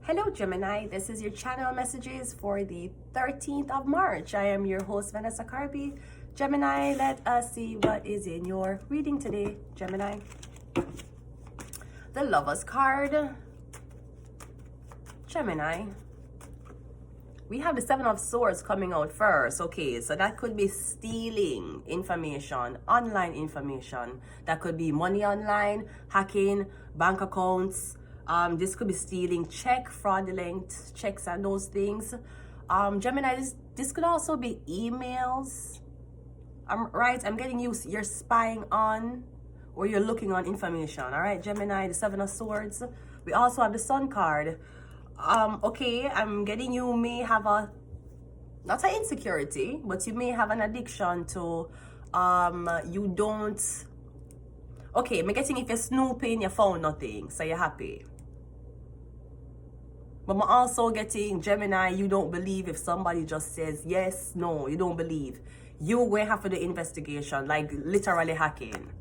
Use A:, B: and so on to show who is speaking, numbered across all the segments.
A: Hello Gemini, this is your channel messages for the 13th of March. I am your host Vanessa Carby. Gemini, let us see what is in your reading today, Gemini. The Lovers card. Gemini. We have the Seven of Swords coming out first. Okay, so that could be stealing information, online information. That could be money online, hacking, bank accounts. This could be stealing fraudulent checks and those things. Gemini, this could also be emails. Right, I'm getting you're spying on or you're looking on information. All right, Gemini, the Seven of Swords. We also have the Sun card. Okay, I'm getting you may have not an insecurity, but you may have an addiction to, you don't, okay, I'm getting if you're snooping, you found nothing, so you're happy. But I'm also getting, Gemini, you don't believe if somebody just says yes, no, you don't believe. You will have to do investigation, like literally hacking.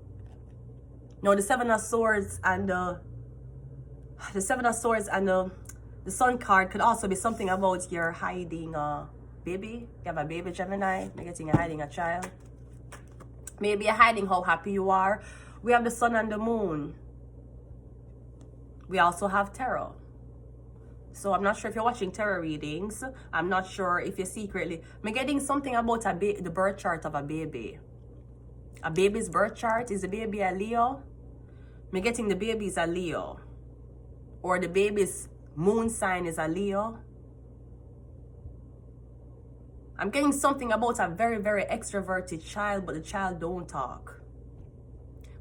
A: Now, the Seven of Swords and the Sun card could also be something about you're hiding a baby. You have a baby, Gemini. You're getting you're hiding a child. Maybe you're hiding how happy you are. We have the Sun and the Moon. We also have tarot. So I'm not sure if you're watching tarot readings. I'm not sure if you're secretly. I'm getting something about the birth chart of a baby. A baby's birth chart. Is the baby a Leo? I'm getting the baby is a Leo. Or the baby's moon sign is a Leo. I'm getting something about a very, very extroverted child, but the child don't talk.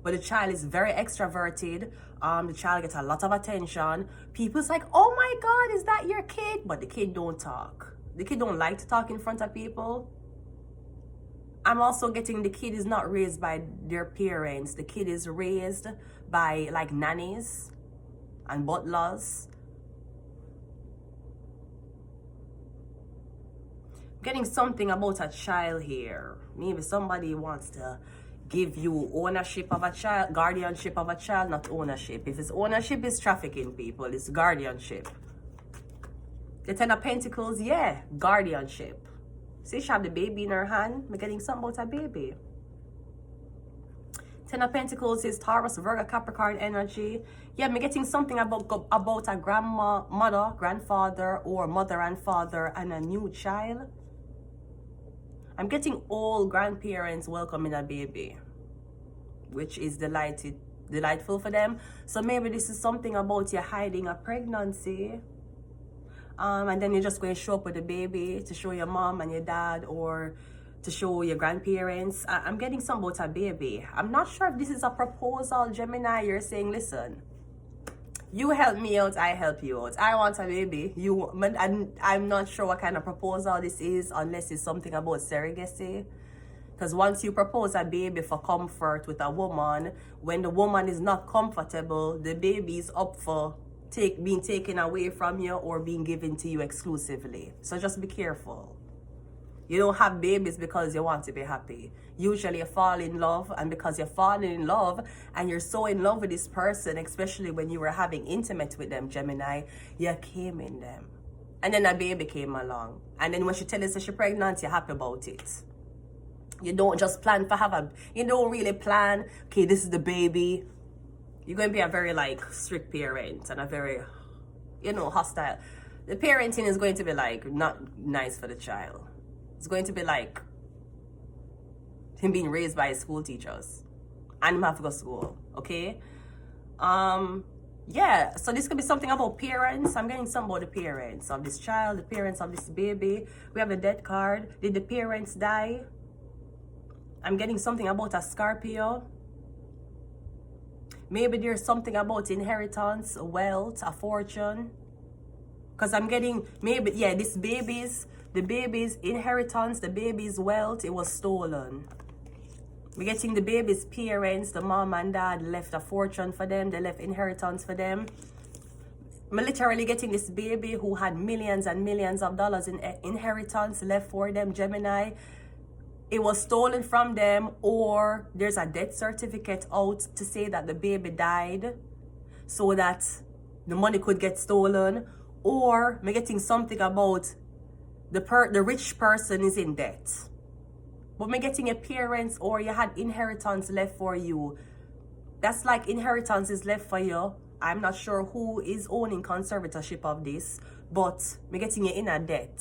A: But the child is very extroverted. The child gets a lot of attention. People's like, oh my God, is that your kid? But the kid don't talk. The kid don't like to talk in front of people. I'm also getting the kid is not raised by their parents. The kid is raised by like nannies and butlers. Getting something about a child here. Maybe somebody wants to give you ownership of a child, guardianship of a child, not ownership. If it's ownership, it's trafficking people. It's guardianship. The Ten of Pentacles, yeah, guardianship. See, she have the baby in her hand. I'm getting something about a baby. Ten of Pentacles is Taurus, Virgo, Capricorn energy. Yeah, I'm getting something about a grandmother, grandfather, or mother and father and a new child. I'm getting all grandparents welcoming a baby, which is delightful for them. So maybe this is something about you hiding a pregnancy. And then you're just going to show up with the baby to show your mom and your dad or to show your grandparents. I'm getting something about a baby. I'm not sure if this is a proposal, Gemini. You're saying, listen, you help me out, I help you out. I want a baby. I'm not sure what kind of proposal this is unless it's something about surrogacy. Because once you propose a baby for comfort with a woman, when the woman is not comfortable, the baby is up for being taken away from you or being given to you exclusively. So just be careful. You don't have babies because you want to be happy. Usually you fall in love, and because you're falling in love and you're so in love with this person, especially when you were having intimate with them, Gemini, you came in them. And then a baby came along. And then when she tells you that she's pregnant, you're happy about it. You don't just plan for you don't really plan, okay, this is the baby. You're going to be a very like strict parent and a very, hostile. The parenting is going to be like not nice for the child. It's going to be like him being raised by his school teachers and him have to go to school, okay? Yeah, so this could be something about parents. I'm getting something about the parents of this child, the parents of this baby. We have the death card. Did the parents die? I'm getting something about a Scorpio. Maybe there's something about inheritance, wealth, a fortune. Because I'm getting, maybe, yeah, the baby's inheritance, the baby's wealth, it was stolen. We're getting the baby's parents, the mom and dad left a fortune for them. They left inheritance for them. I'm literally getting this baby who had millions and millions of dollars in inheritance left for them, Gemini. It was stolen from them, or there's a death certificate out to say that the baby died so that the money could get stolen, Or me getting something about the rich person is in debt. But me getting a parents or you had inheritance left for you. That's like inheritance is left for you. I'm not sure who is owning conservatorship of this, but me getting you in a debt.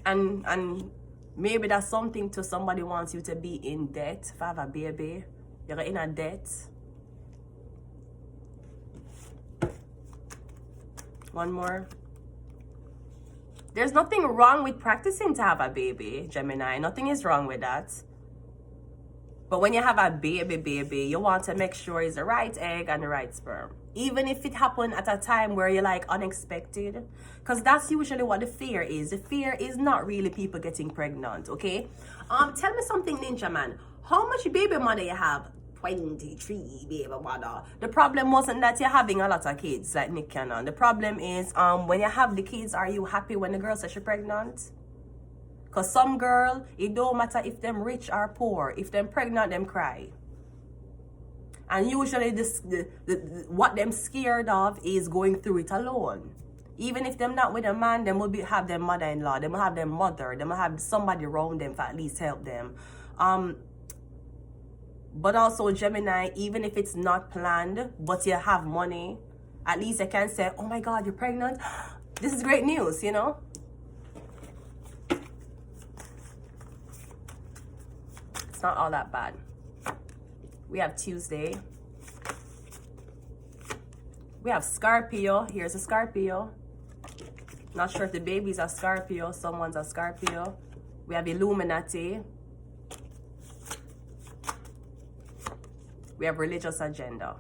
A: And maybe that's something to somebody wants you to be in debt. If I have a baby, you're in a debt. One more. There's nothing wrong with practicing to have a baby, Gemini. Nothing is wrong with that. But when you have a baby, you want to make sure it's the right egg and the right sperm. Even if it happened at a time where you're like unexpected. Because that's usually what the fear is. The fear is not really people getting pregnant, okay? Tell me something, Ninja Man. How much baby mother you have? 23 baby mother. The problem wasn't that you're having a lot of kids like Nick Cannon. The problem is when you have the kids, are you happy when the girl says she's pregnant? Because some girl, it don't matter if them rich or poor. If them pregnant, them cry. And usually what them scared of is going through it alone. Even if them not with a man, them will have their mother-in-law. Them will have their mother. Them will have somebody around them for at least help them. But also, Gemini, even if it's not planned, but you have money, at least you can say, oh my God, you're pregnant? This is great news, you know? It's not all that bad. We have Tuesday. We have Scorpio. Here's a Scorpio. Not sure if the baby's a Scorpio. Someone's a Scorpio. We have Illuminati. We have religious agenda.